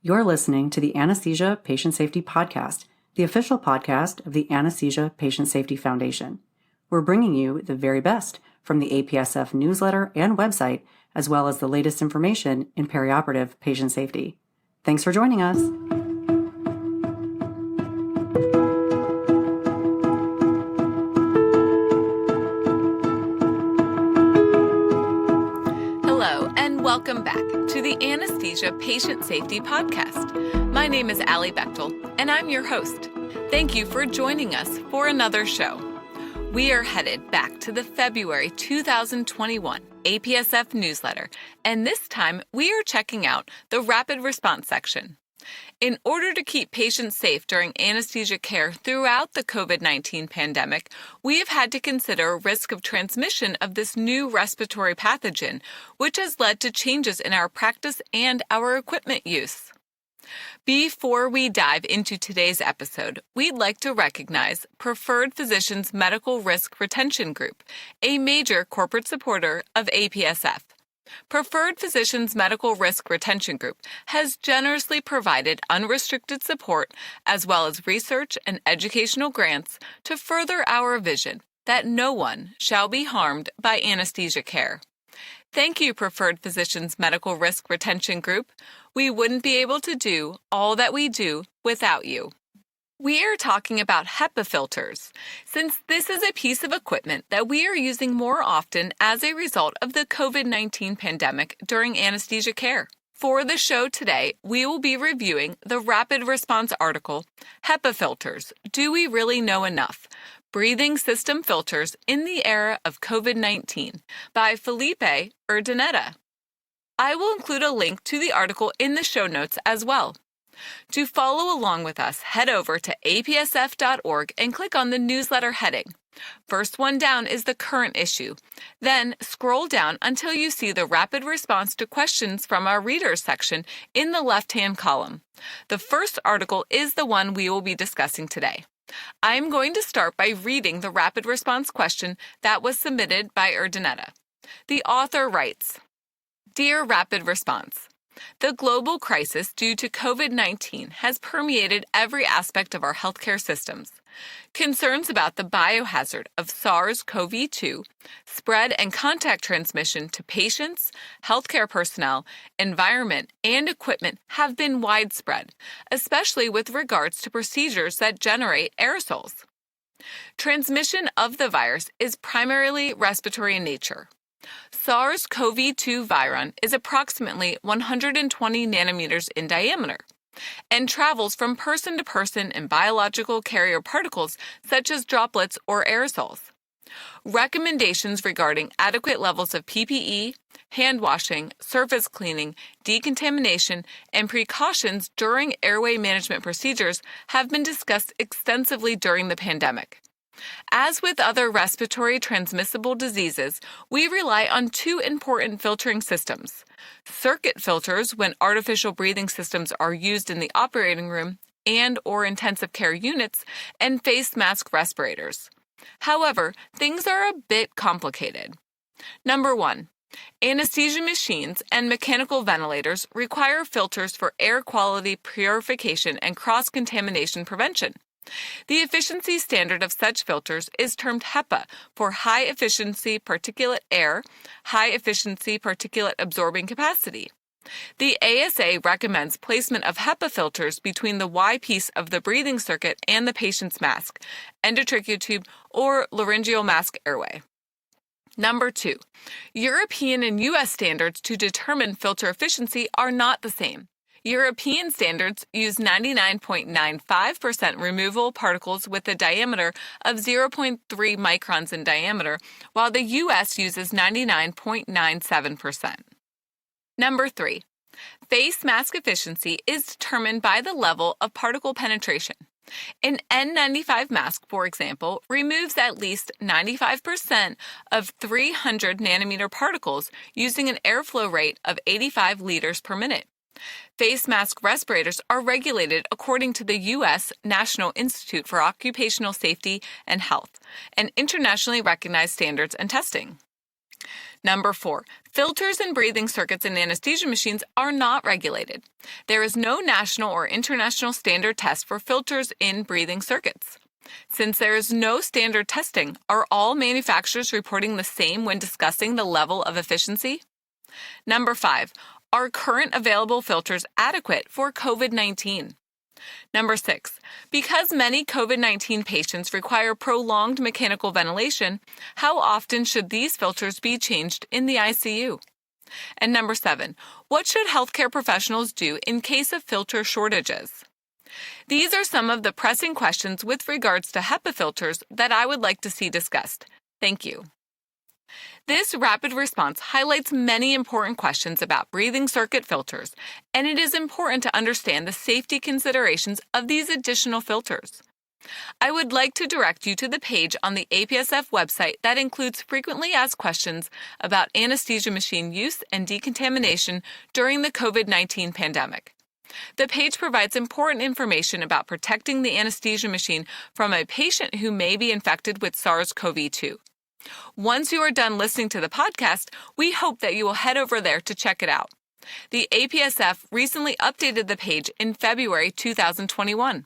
You're listening to the Anesthesia Patient Safety Podcast, the official podcast of the Anesthesia Patient Safety Foundation. We're bringing you the very best from the APSF newsletter and website, as well as the latest information in perioperative patient safety. Thanks for joining us. Hello, and welcome back to the Anesthesia Patient Safety Podcast. My name is Alli Bechtel, and I'm your host. Thank you for joining us for another show. We are headed back to the February 2021 APSF newsletter, and this time we are checking out the rapid response section. In order to keep patients safe during anesthesia care throughout the COVID-19 pandemic, we have had to consider risk of transmission of this new respiratory pathogen, which has led to changes in our practice and our equipment use. Before we dive into today's episode, we'd like to recognize Preferred Physicians Medical Risk Retention Group, a major corporate supporter of APSF. Preferred Physicians Medical Risk Retention Group has generously provided unrestricted support as well as research and educational grants to further our vision that no one shall be harmed by anesthesia care. Thank you, Preferred Physicians Medical Risk Retention Group. We wouldn't be able to do all that we do without you. We are talking about HEPA filters, since this is a piece of equipment that we are using more often as a result of the COVID-19 pandemic during anesthesia care. For the show today, we will be reviewing the rapid response article, HEPA Filters, Do We Really Know Enough? Breathing System Filters in the Era of COVID-19 by Felipe Urdaneta. I will include a link to the article in the show notes as well. To follow along with us, head over to apsf.org and click on the newsletter heading. First one down is the current issue. Then scroll down until you see the rapid response to questions from our readers section in the left-hand column. The first article is the one we will be discussing today. I'm going to start by reading the rapid response question that was submitted by Urdaneta. The author writes, Dear Rapid Response, the global crisis due to COVID-19 has permeated every aspect of our healthcare systems. Concerns about the biohazard of SARS-CoV-2, spread and contact transmission to patients, healthcare personnel, environment, and equipment have been widespread, especially with regards to procedures that generate aerosols. Transmission of the virus is primarily respiratory in nature. SARS-CoV-2 virion is approximately 120 nanometers in diameter and travels from person to person in biological carrier particles such as droplets or aerosols. Recommendations regarding adequate levels of PPE, hand washing, surface cleaning, decontamination, and precautions during airway management procedures have been discussed extensively during the pandemic. As with other respiratory transmissible diseases, we rely on two important filtering systems: circuit filters when artificial breathing systems are used in the operating room and/or intensive care units, and face mask respirators. However, things are a bit complicated. Number 1. Anesthesia machines and mechanical ventilators require filters for air quality purification and cross-contamination prevention. The efficiency standard of such filters is termed HEPA for High Efficiency Particulate Air, High Efficiency Particulate Absorbing Capacity. The ASA recommends placement of HEPA filters between the Y piece of the breathing circuit and the patient's mask, endotracheal tube, or laryngeal mask airway. Number 2. European and U.S. standards to determine filter efficiency are not the same. European standards use 99.95% removal particles with a diameter of 0.3 microns in diameter, while the U.S. uses 99.97%. Number 3. Face mask efficiency is determined by the level of particle penetration. An N95 mask, for example, removes at least 95% of 300 nanometer particles using an airflow rate of 85 liters per minute. Face mask respirators are regulated according to the U.S. National Institute for Occupational Safety and Health and internationally recognized standards and testing. Number 4, filters and breathing circuits in anesthesia machines are not regulated. There is no national or international standard test for filters in breathing circuits. Since there is no standard testing, are all manufacturers reporting the same when discussing the level of efficiency? Number 5, are current available filters adequate for COVID-19? Number 6, because many COVID-19 patients require prolonged mechanical ventilation, how often should these filters be changed in the ICU? And number 7, what should healthcare professionals do in case of filter shortages? These are some of the pressing questions with regards to HEPA filters that I would like to see discussed. Thank you. This rapid response highlights many important questions about breathing circuit filters, and it is important to understand the safety considerations of these additional filters. I would like to direct you to the page on the APSF website that includes frequently asked questions about anesthesia machine use and decontamination during the COVID-19 pandemic. The page provides important information about protecting the anesthesia machine from a patient who may be infected with SARS-CoV-2. Once you are done listening to the podcast, we hope that you will head over there to check it out. The APSF recently updated the page in February 2021.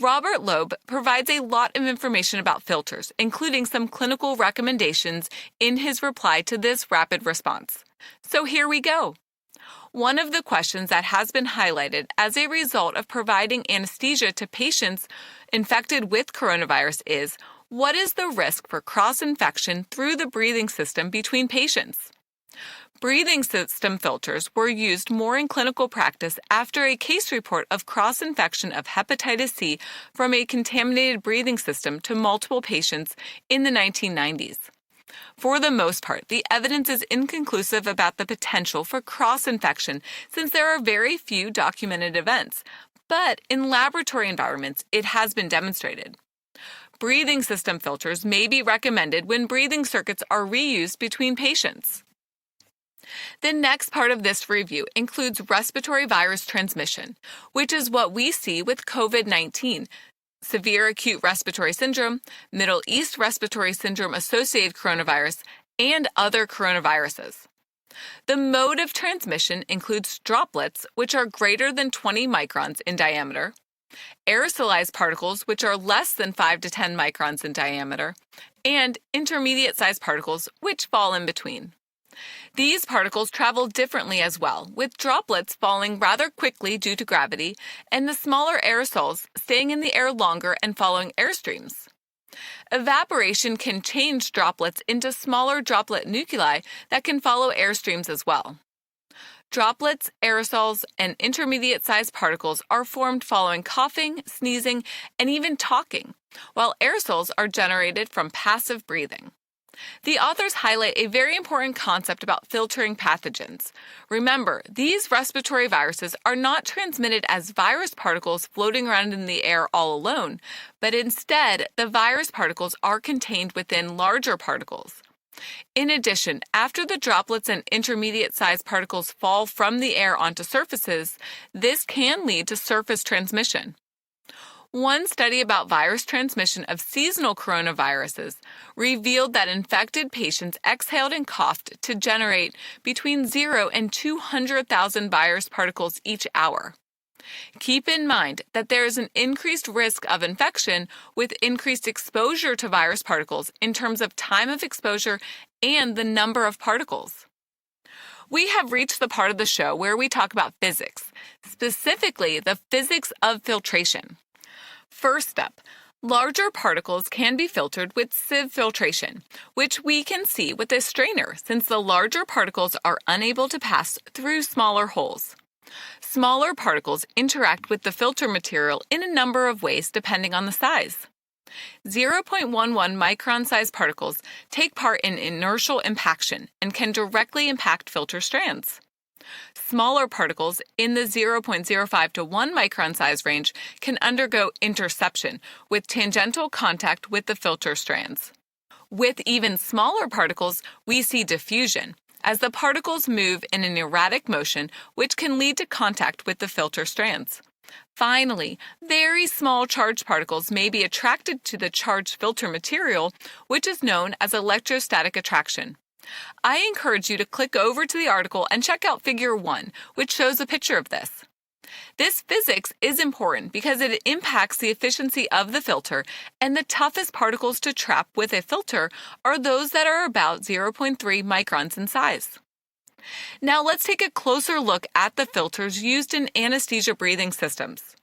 Robert Loeb provides a lot of information about filters, including some clinical recommendations in his reply to this rapid response. So here we go. One of the questions that has been highlighted as a result of providing anesthesia to patients infected with coronavirus is, what is the risk for cross-infection through the breathing system between patients? Breathing system filters were used more in clinical practice after a case report of cross-infection of hepatitis C from a contaminated breathing system to multiple patients in the 1990s. For the most part, the evidence is inconclusive about the potential for cross-infection since there are very few documented events, but in laboratory environments, it has been demonstrated. Breathing system filters may be recommended when breathing circuits are reused between patients. The next part of this review includes respiratory virus transmission, which is what we see with COVID-19, severe acute respiratory syndrome, Middle East respiratory syndrome associated coronavirus, and other coronaviruses. The mode of transmission includes droplets, which are greater than 20 microns in diameter, aerosolized particles, which are less than 5 to 10 microns in diameter, and intermediate-sized particles, which fall in between. These particles travel differently as well, with droplets falling rather quickly due to gravity, and the smaller aerosols staying in the air longer and following airstreams. Evaporation can change droplets into smaller droplet nuclei that can follow airstreams as well. Droplets, aerosols, and intermediate-sized particles are formed following coughing, sneezing, and even talking, while aerosols are generated from passive breathing. The authors highlight a very important concept about filtering pathogens. Remember, these respiratory viruses are not transmitted as virus particles floating around in the air all alone, but instead, the virus particles are contained within larger particles. In addition, after the droplets and intermediate-sized particles fall from the air onto surfaces, this can lead to surface transmission. One study about virus transmission of seasonal coronaviruses revealed that infected patients exhaled and coughed to generate between 0 and 200,000 virus particles each hour. Keep in mind that there is an increased risk of infection with increased exposure to virus particles in terms of time of exposure and the number of particles. We have reached the part of the show where we talk about physics, specifically the physics of filtration. First up, larger particles can be filtered with sieve filtration, which we can see with a strainer since the larger particles are unable to pass through smaller holes. Smaller particles interact with the filter material in a number of ways depending on the size. 0.11 micron-sized particles take part in inertial impaction and can directly impact filter strands. Smaller particles in the 0.05 to 1 micron size range can undergo interception with tangential contact with the filter strands. With even smaller particles, we see diffusion, as the particles move in an erratic motion which can lead to contact with the filter strands. Finally, very small charged particles may be attracted to the charged filter material, which is known as electrostatic attraction. I encourage you to click over to the article and check out Figure 1, which shows a picture of this. This physics is important because it impacts the efficiency of the filter, and the toughest particles to trap with a filter are those that are about 0.3 microns in size. Now let's take a closer look at the filters used in anesthesia breathing systems.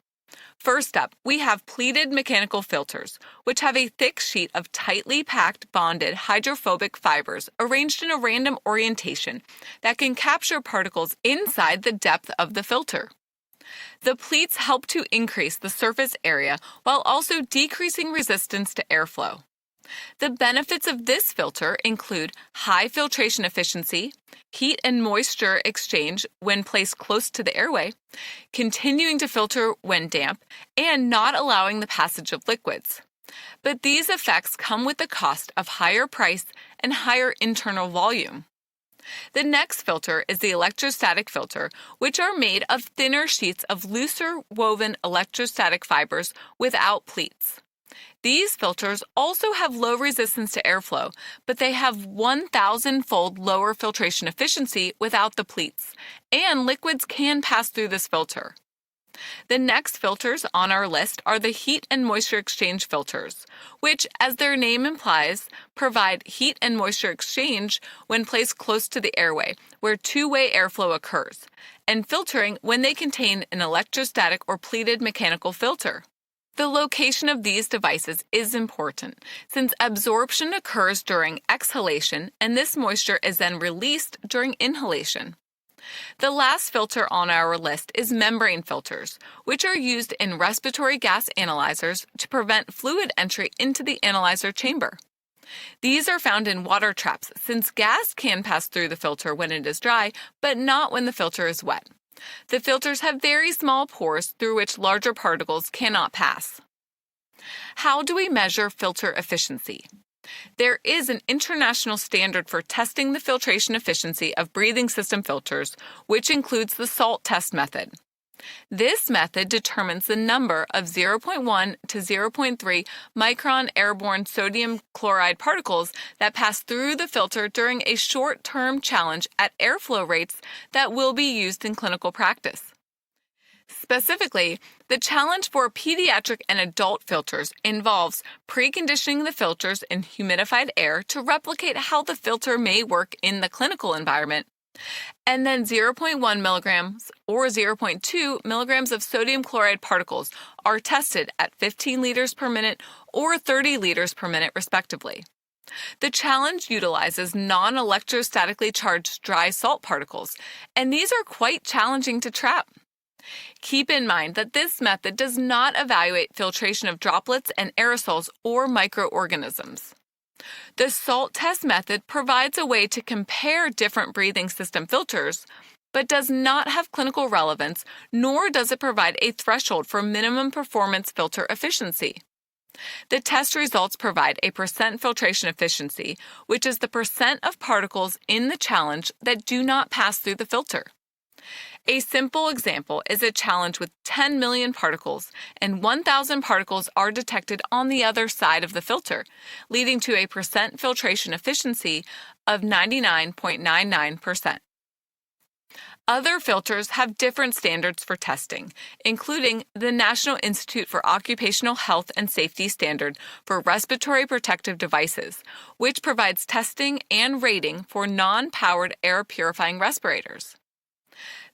First up, we have pleated mechanical filters, which have a thick sheet of tightly packed bonded hydrophobic fibers arranged in a random orientation that can capture particles inside the depth of the filter. The pleats help to increase the surface area while also decreasing resistance to airflow. The benefits of this filter include high filtration efficiency, heat and moisture exchange when placed close to the airway, continuing to filter when damp, and not allowing the passage of liquids. But these effects come with the cost of higher price and higher internal volume. The next filter is the electrostatic filter, which are made of thinner sheets of looser woven electrostatic fibers without pleats. These filters also have low resistance to airflow, but they have 1,000-fold lower filtration efficiency without the pleats, and liquids can pass through this filter. The next filters on our list are the heat and moisture exchange filters, which, as their name implies, provide heat and moisture exchange when placed close to the airway, where two-way airflow occurs, and filtering when they contain an electrostatic or pleated mechanical filter. The location of these devices is important, since absorption occurs during exhalation and this moisture is then released during inhalation. The last filter on our list is membrane filters, which are used in respiratory gas analyzers to prevent fluid entry into the analyzer chamber. These are found in water traps, since gas can pass through the filter when it is dry, but not when the filter is wet. The filters have very small pores through which larger particles cannot pass. How do we measure filter efficiency? There is an international standard for testing the filtration efficiency of breathing system filters, which includes the SALT test method. This method determines the number of 0.1 to 0.3 micron airborne sodium chloride particles that pass through the filter during a short-term challenge at airflow rates that will be used in clinical practice. Specifically, the challenge for pediatric and adult filters involves preconditioning the filters in humidified air to replicate how the filter may work in the clinical environment, and then 0.1 milligrams or 0.2 milligrams of sodium chloride particles are tested at 15 liters per minute or 30 liters per minute, respectively. The challenge utilizes non-electrostatically charged dry salt particles, and these are quite challenging to trap. Keep in mind that this method does not evaluate filtration of droplets and aerosols or microorganisms. The SALT test method provides a way to compare different breathing system filters, but does not have clinical relevance, nor does it provide a threshold for minimum performance filter efficiency. The test results provide a percent filtration efficiency, which is the percent of particles in the challenge that do not pass through the filter. A simple example is a challenge with 10 million particles, and 1,000 particles are detected on the other side of the filter, leading to a percent filtration efficiency of 99.99%. Other filters have different standards for testing, including the National Institute for Occupational Health and Safety Standard for Respiratory Protective Devices, which provides testing and rating for non-powered air purifying respirators.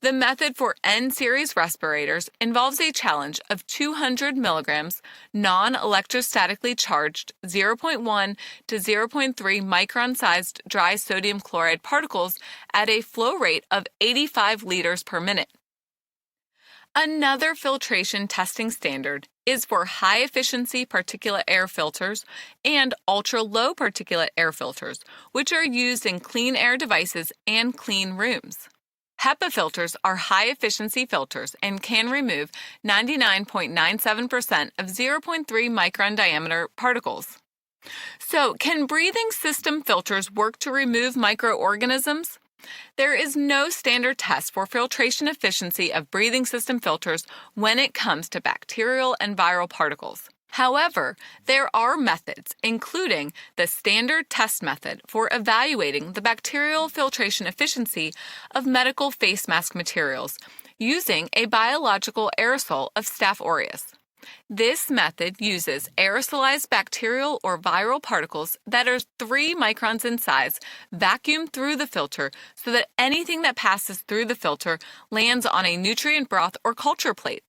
The method for N-series respirators involves a challenge of 200 milligrams non-electrostatically charged 0.1 to 0.3 micron-sized dry sodium chloride particles at a flow rate of 85 liters per minute. Another filtration testing standard is for high-efficiency particulate air filters and ultra-low particulate air filters, which are used in clean air devices and clean rooms. HEPA filters are high-efficiency filters and can remove 99.97% of 0.3 micron diameter particles. So, can breathing system filters work to remove microorganisms? There is no standard test for filtration efficiency of breathing system filters when it comes to bacterial and viral particles. However, there are methods, including the standard test method for evaluating the bacterial filtration efficiency of medical face mask materials using a biological aerosol of Staph aureus. This method uses aerosolized bacterial or viral particles that are 3 microns in size vacuumed through the filter so that anything that passes through the filter lands on a nutrient broth or culture plate.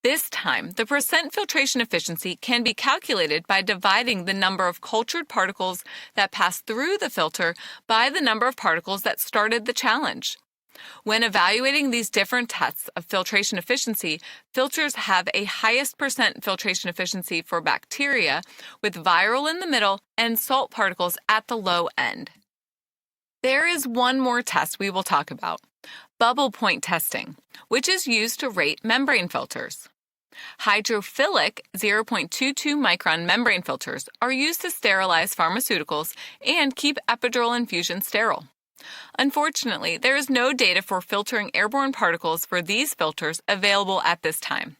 This time, the percent filtration efficiency can be calculated by dividing the number of cultured particles that pass through the filter by the number of particles that started the challenge. When evaluating these different tests of filtration efficiency, filters have a highest percent filtration efficiency for bacteria, with viral in the middle and salt particles at the low end. There is one more test we will talk about, bubble point testing, which is used to rate membrane filters. Hydrophilic 0.22 micron membrane filters are used to sterilize pharmaceuticals and keep epidural infusions sterile. Unfortunately, there is no data for filtering airborne particles for these filters available at this time.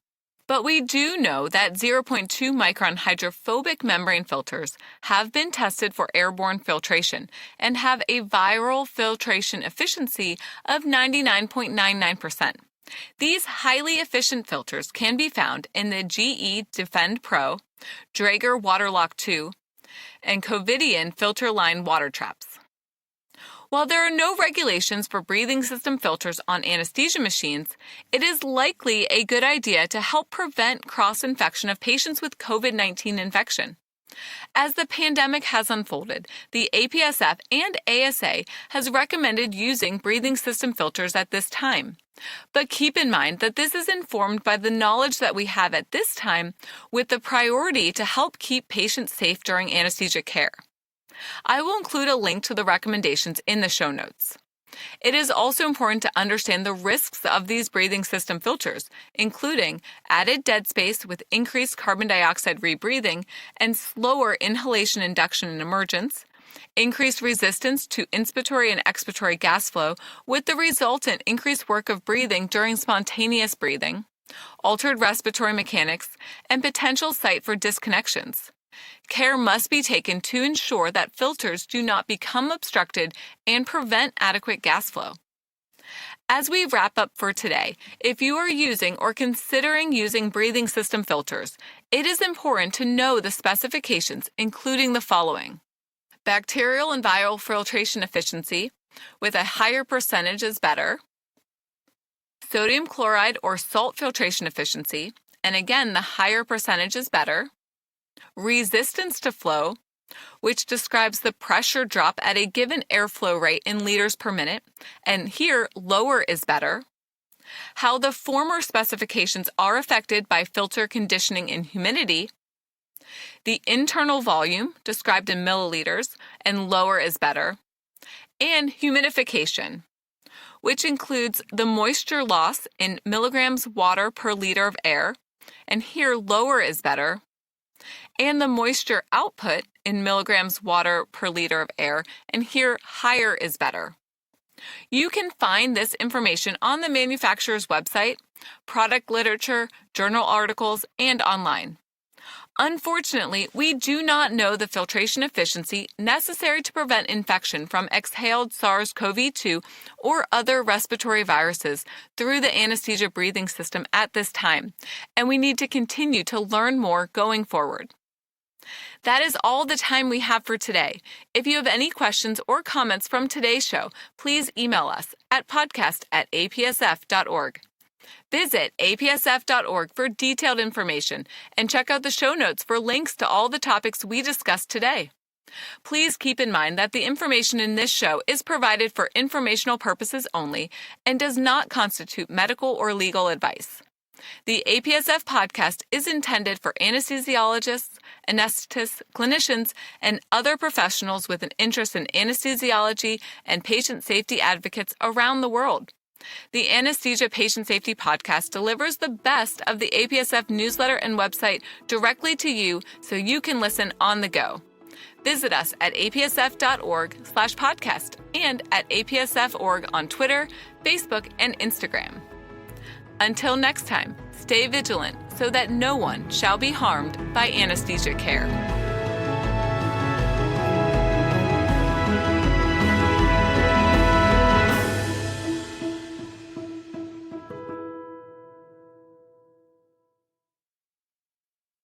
But we do know that 0.2 micron hydrophobic membrane filters have been tested for airborne filtration and have a viral filtration efficiency of 99.99%. These highly efficient filters can be found in the GE Defend Pro, Draeger Waterlock 2, and Covidian filter line water traps. While there are no regulations for breathing system filters on anesthesia machines, it is likely a good idea to help prevent cross-infection of patients with COVID-19 infection. As the pandemic has unfolded, the APSF and ASA has recommended using breathing system filters at this time. But keep in mind that this is informed by the knowledge that we have at this time, with the priority to help keep patients safe during anesthesia care. I will include a link to the recommendations in the show notes. It is also important to understand the risks of these breathing system filters, including added dead space with increased carbon dioxide rebreathing and slower inhalation induction and emergence, increased resistance to inspiratory and expiratory gas flow with the resultant increased work of breathing during spontaneous breathing, altered respiratory mechanics, and potential site for disconnections. Care must be taken to ensure that filters do not become obstructed and prevent adequate gas flow. As we wrap up for today, if you are using or considering using breathing system filters, it is important to know the specifications, including the following: bacterial and viral filtration efficiency, with a higher percentage is better; sodium chloride or salt filtration efficiency, and again, the higher percentage is better; resistance to flow, which describes the pressure drop at a given airflow rate in liters per minute, and here lower is better; how the former specifications are affected by filter conditioning and humidity; the internal volume, described in milliliters, and lower is better; and humidification, which includes the moisture loss in milligrams water per liter of air, and here lower is better, and the moisture output in milligrams water per liter of air, and here higher is better. You can find this information on the manufacturer's website, product literature, journal articles, and online. Unfortunately, we do not know the filtration efficiency necessary to prevent infection from exhaled SARS-CoV-2 or other respiratory viruses through the anesthesia breathing system at this time, and we need to continue to learn more going forward. That is all the time we have for today. If you have any questions or comments from today's show, please email us at podcast@apsf.org. Visit apsf.org for detailed information and check out the show notes for links to all the topics we discussed today. Please keep in mind that the information in this show is provided for informational purposes only and does not constitute medical or legal advice. The APSF podcast is intended for anesthesiologists, anesthetists, clinicians, and other professionals with an interest in anesthesiology and patient safety advocates around the world. The Anesthesia Patient Safety podcast delivers the best of the APSF newsletter and website directly to you so you can listen on the go. Visit us at apsf.org/podcast and at apsf.org on Twitter, Facebook, and Instagram. Until next time, stay vigilant so that no one shall be harmed by anesthesia care.